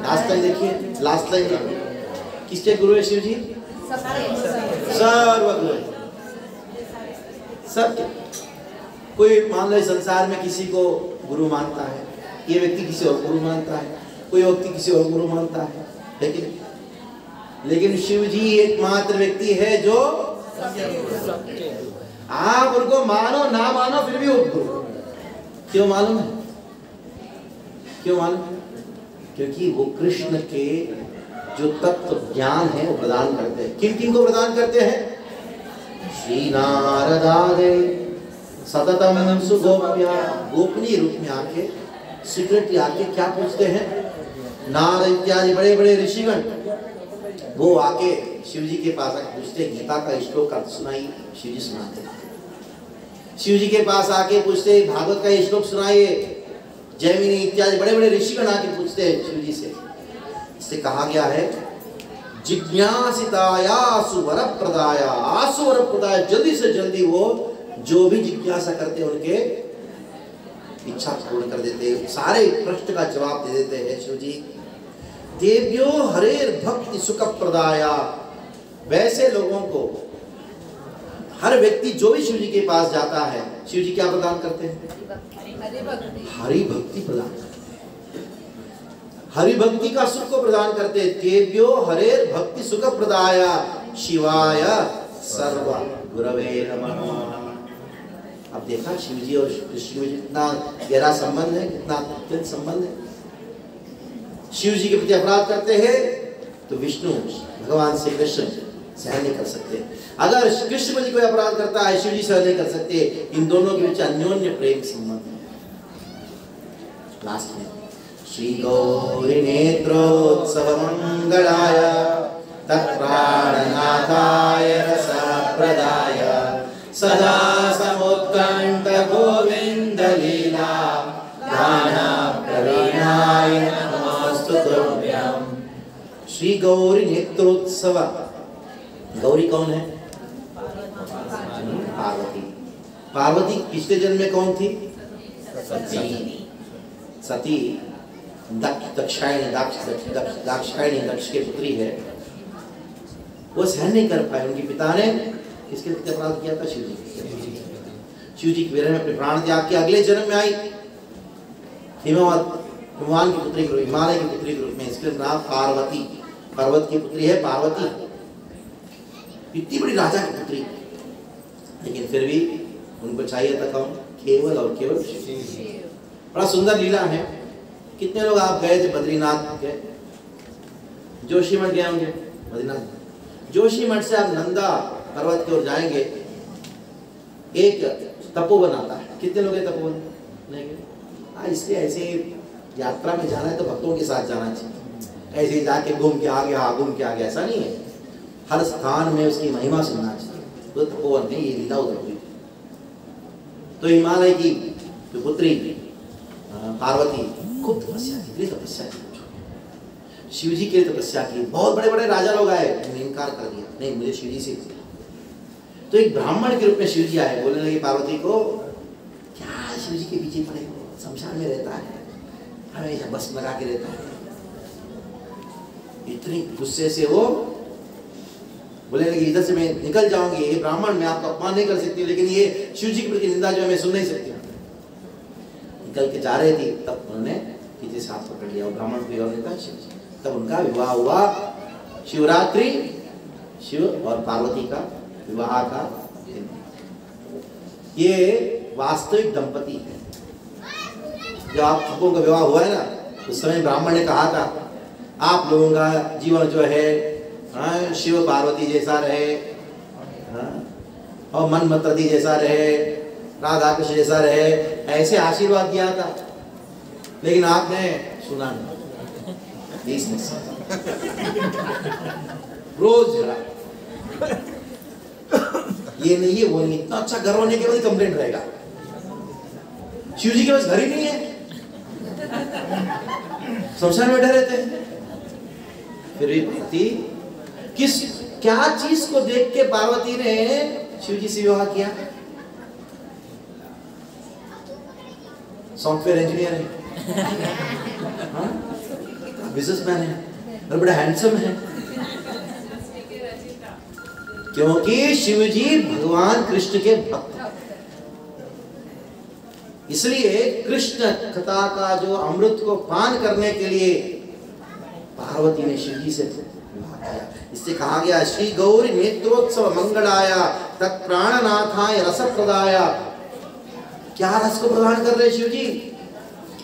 लास्ट टाइम देखिए, लास्ट टाइम देखिए, किसके गुरु है शिव जी? सर्वगुरु, सबके। कोई मान लो संसार में किसी को गुरु मानता है, ये व्यक्ति किसी और गुरु मानता है, कोई व्यक्ति किसी और गुरु मानता है, लेकिन शिव जी एकमात्र व्यक्ति है जो आप उनको मानो ना मानो फिर भी वो गुरु। क्यों मालूम है? क्यों मालूम है? क्योंकि वो कृष्ण के जो तत्व ज्ञान है वो प्रदान करते हैं। किन किन को प्रदान करते हैं? श्री नारदादे सततम सुगोप्या, गोपनीय रूप में आके, सीक्रेटली आके क्या पूछते हैं? नारद इत्यादि बड़े बड़े ऋषिगण वो आके शिव जी के पास आके पूछते, गीता का श्लोक अर्थ सुनाइए, शिव जी सुनाते। शिव जी के पास आके पूछते, भागवत का श्लोक सुनाइए, जैमिनी इत्यादि बड़े बड़े ऋषिगण आके पूछते हैं शिव जी से। इससे कहा गया है जिज्ञासिताया सुवर प्रदाया, आसुवर प्रदाय, जल्दी से जल्दी वो जो भी जिज्ञासा करते हैं उनके इच्छा पूर्ण कर देते हैं, सारे प्रश्न का जवाब दे देते हैं शिव जी। देव्यो हरेर भक्ति सुख प्रदाया, वैसे लोगों को हर व्यक्ति जो भी शिव जी के पास जाता है, शिव जी क्या प्रदान करते हैं? हरि भक्ति प्रदान करते हैं, हरि भक्ति का सुख को प्रदान करते हैं। देव्यो हरेर भक्ति सुख प्रदाया शिवाय सर्व गुरवे नमः। अब देखा शिव जी और कृष्ण में कितना गहरा संबंध है, कितना अत्यंत संबंध है। शिव जी के प्रति अपराध करते हैं तो विष्णु भगवान श्री कृष्ण सहन नहीं कर सकते। अगर कृष्ण प्रति कोई अपराध करता है, शिव जी सहन नहीं कर सकते। इन दोनों के बीच अन्योन्य प्रेम संबंध है। लास्ट में श्री गौरी नेत्रोत्सव मंगलाय तत्प्राणनाथाय रसप्रदाय सदा समुत्कंठ गोविंद लीला गाना प्रवीणाय नमोस्तु तुभ्यं। श्री गौरी नेत्रोत्सव, गौरी कौन है? पार्वती। पार्वती पिछले जन्म में कौन थी? सती। दाक्षायणी, दक्ष के पुत्री है। वो सहन नहीं कर पाए, उनके पिता ने किसके प्रति अपराध किया था? शिव जी। शिव जी के में अपने प्राण त्याग के अगले जन्म में आई हिमवान की पुत्री, हिमालय की पुत्री के रूप में। इसके नाम पार्वती, पर्वत की पुत्री है पार्वती। इतनी बड़ी राजा की पुत्री, लेकिन फिर भी उनको चाहिए था कौन? केवल और केवल शिव। बड़ा सुंदर लीला है। कितने लोग आप गए थे बद्रीनाथ? गए? जोशीमठ गए होंगे बद्रीनाथ। जोशीमठ से आप नंदा पर्वत की ओर जाएंगे, एक तपोवन आता है। कितने लोग हैं तपोवन? नहीं गए? इसलिए ऐसे यात्रा में जाना है तो भक्तों के साथ जाना चाहिए। ऐसे जाके घूम के आ गया, घूम के आ गया, ऐसा नहीं है। हर स्थान में उसकी महिमा सुनना चाहिए। तो तपोवन में ये लीला उधर हुई। तो हिमालय की जो पुत्री पार्वती खूब तपस्या की, तपस्या की, शिव जी के लिए तपस्या की। बहुत बड़े बड़े राजा लोग आए, उन्होंने इनकार कर दिया, नहीं मुझे शिव जी से। तो एक ब्राह्मण के रूप में शिव जी आए, बोलने लगे पार्वती को, क्या शिव जी के पीछे पड़े हो? शमशान में रहता है, हमेशा बस लगा के रहता है। इतनी गुस्से से वो बोले लगे, इधर से मैं निकल जाऊंगी, ये ब्राह्मण, मैं आपका अपमान नहीं कर सकती, लेकिन ये शिव जी के प्रति निंदा जो है मैं सुन नहीं सकती। निकल के जा रहे थे, तब उन्होंने पीछे से हाथ पकड़ लिया। वो ब्राह्मण को विवाह देता शिव जी। तब उनका विवाह हुआ। शिवरात्रि, शिव और पार्वती का विवाह का दिन। ये वास्तविक दंपति है। जब आप लोगों का विवाह हुआ है ना, उस समय ब्राह्मण ने कहा था आप लोगों का जीवन जो है शिव पार्वती जैसा रहे, और मन मत्रदी जैसा रहे, राधा कृष्ण जैसा रहे, ऐसे आशीर्वाद दिया था। लेकिन आपने सुना नहीं, रोज झगड़ा, ये नहीं है वो नहीं। इतना अच्छा घर होने के बाद कंप्लेंट रहेगा। शिव जी के पास घर ही नहीं है, शमशान में बैठे रहते हैं। फिर भी क्या चीज को देख के पार्वती ने शिव जी से विवाह किया? सॉफ्टवेयर इंजीनियर है, बिजनेसमैन है और बड़ा हैंडसम है। क्योंकि शिव जी भगवान कृष्ण के भक्त हैं। इसलिए कृष्ण कथा का जो अमृत को पान करने के लिए पार्वती ने शिव जी से विवाह किया। इससे कहा गया श्री गौरी नेत्रोत्सव मंगलाया तत्प्राणनाथाय रस प्रदाया। क्या रस को प्रदान कर रहे शिव जी?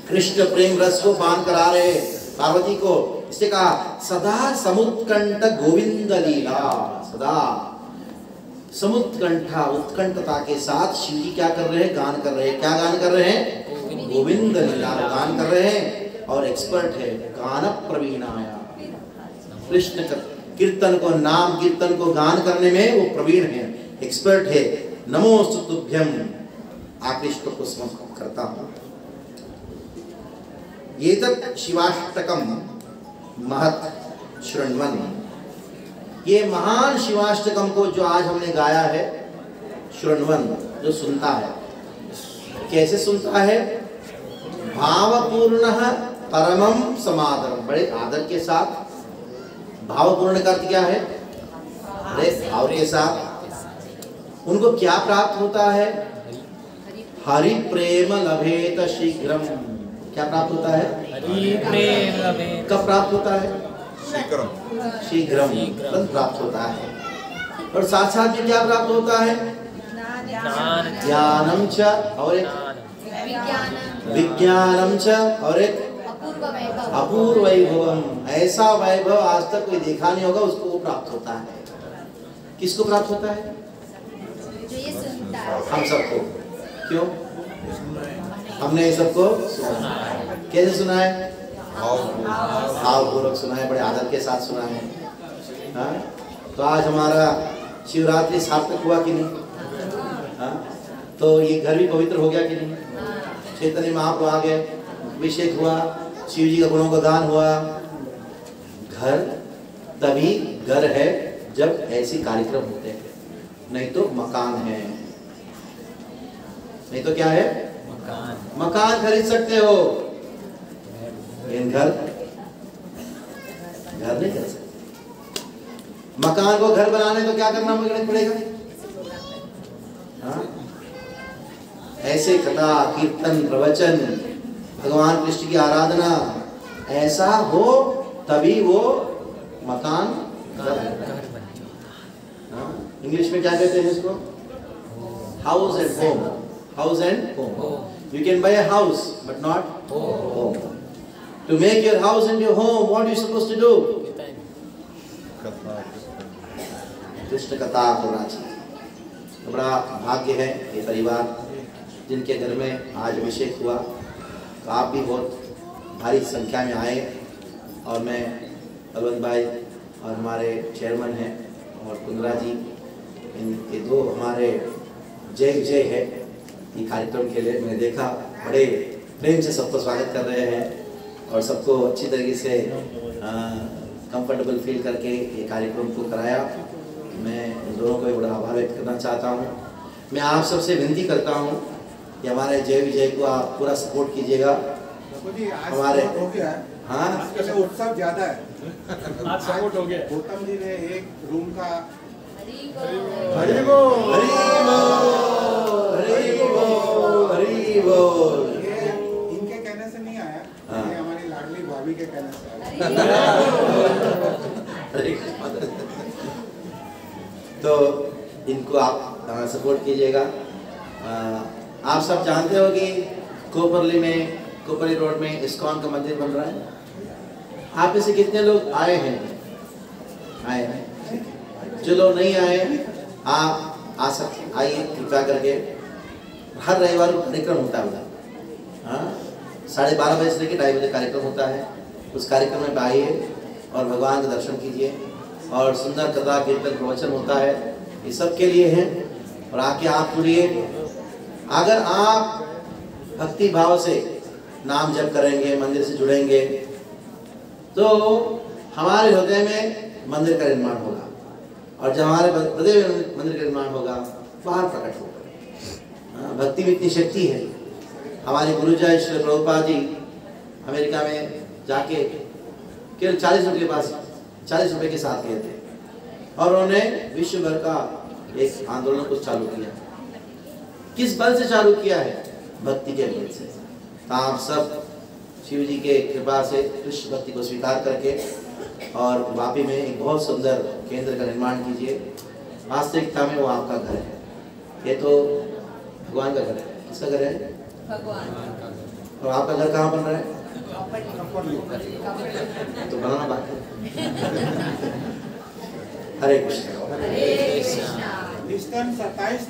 कृष्ण प्रेम रस को पान करा रहे। पार्वती को, इससे कहा सदा समुत्कंठ गोविंद लीला, सदा समुत्कंठा उत्कंठता के साथ शिव जी क्या कर रहे हैं, गान कर रहे हैं। क्या गान कर रहे हैं? गोविंद लीला गान कर रहे हैं। और एक्सपर्ट है, गान प्रवीणाया, कृष्ण कीर्तन को, नाम कीर्तन को गान करने में वो प्रवीण है, एक्सपर्ट है। नमोस्तु तुभ्यम, आकृष्ट को समर्पित करता हूँ। ये तत् शिवाष्टकम महत् शृण्वन्, ये महान शिवाष्टकम को जो आज हमने गाया है, शृण्वन् जो सुनता है, कैसे सुनता है? भावपूर्ण परमं समादरम, बड़े आदर के साथ। भावपूर्ण का अर्थ क्या है? बड़े भाव के साथ। उनको क्या प्राप्त होता है? हरि प्रेम लभेत शीघ्रम, क्या प्राप्त होता है? हरि प्रेम लभेत, कब प्राप्त होता है? शीघ्रम प्राप्त होता है। और साथ साथ में क्या प्राप्त होता है? ज्ञानम च, और एक विज्ञानम च, और एक अपूर्व वैभवम, ऐसा वैभव आज तक कोई देखा नहीं होगा, उसको वो प्राप्त होता है। किसको प्राप्त होता है? हम सबको। क्यों? हमने ये सबको सुना है। कैसे सुना है? भावपूर्वक सुना है, बड़े आदर के साथ सुना है। हाँ? तो आज हमारा शिवरात्रि सार्थक हुआ कि नहीं? हाँ? तो ये घर भी पवित्र हो गया कि नहीं? चैतन्य महाप्रभु आ गए, अभिषेक हुआ, शिव जी का गुणों का गान हुआ। घर तभी घर है जब ऐसे कार्यक्रम होते हैं, नहीं तो मकान है। नहीं तो क्या है? मकान खरीद सकते हो, लेकिन घर नहीं कर सकते। मकान को घर बनाने तो क्या करना पड़ेगा? हाँ? ऐसे कथा कीर्तन प्रवचन भगवान कृष्ण की आराधना ऐसा हो तभी वो मकान घर बन जाता। इंग्लिश में क्या कहते हैं इसको? House and home. House and home. You can buy a house, but not home. To make your house and your home, what are you supposed to do? Krishna कथा होना चाहिए। तो बड़ा भाग्य है ये परिवार जिनके घर में आज अभिषेक हुआ। तो आप भी बहुत भारी संख्या में आए, और मैं बलवंत भाई और हमारे चेयरमैन हैं और कुंदरा जी, ये दो हमारे जय विजय है ये कार्यक्रम के लिए। मैंने देखा बड़े प्रेम से सबको स्वागत कर रहे हैं और सबको अच्छी तरीके से कंफर्टेबल फील करके ये कार्यक्रम को कराया। मैं इन दोनों को बड़ा आभार व्यक्त करना चाहता हूँ। मैं आप सबसे विनती करता हूँ कि हमारे जय विजय को आप पूरा सपोर्ट कीजिएगा। हमारे हाँ उत्सव ज्यादा है, आज सपोर्ट हो गया। गौतम जी ने एक रूम का हरि बोल ये इनके कहने से नहीं आया, ये हमारी लाडली भाभी के कहने से आया। तो इनको आप सपोर्ट कीजिएगा। आप सब जानते हो कि कोपरली रोड में इस्कॉन का मंदिर बन रहा है। आप में से कितने लोग आए हैं? आए हैं। जो लोग नहीं आए आप आ सकते, आइए कृपया करके। हर रविवार को कार्यक्रम होता है उधर, हाँ 12:30 बजे से लेकर 2:30 बजे कार्यक्रम होता है। उस कार्यक्रम में आइए और भगवान का दर्शन कीजिए, और सुंदर कथा कीर्तन प्रवचन होता है, ये सब के लिए है। और आके आप जुड़िए। अगर आप भक्ति भाव से नाम जप करेंगे, मंदिर से जुड़ेंगे, तो हमारे हृदय में मंदिर का निर्माण होगा, और जब हमारे हृदय में मंदिर का निर्माण होगा बाहर प्रकट होगा। भक्ति में इतनी शक्ति है। हमारे गुरुजी श्री प्रभुपाद जी अमेरिका में जाके केवल 40 रुपये के पास 40 रुपये के साथ गए थे, और उन्होंने विश्व भर का एक आंदोलन को चालू किया। किस बल से चालू किया है? भक्ति के बल से। तो आप सब शिव जी के कृपा से कृष्ण भक्ति को स्वीकार करके और वापी में एक बहुत सुंदर केंद्र का निर्माण कीजिए। वास्तविकता में वो आपका घर है, ये तो भगवान का घर है। किसका घर है? भगवान। और आपका घर कहाँ बन रहा है? तो बनाना बाकी है। हरे कृष्ण। इस टाइम 27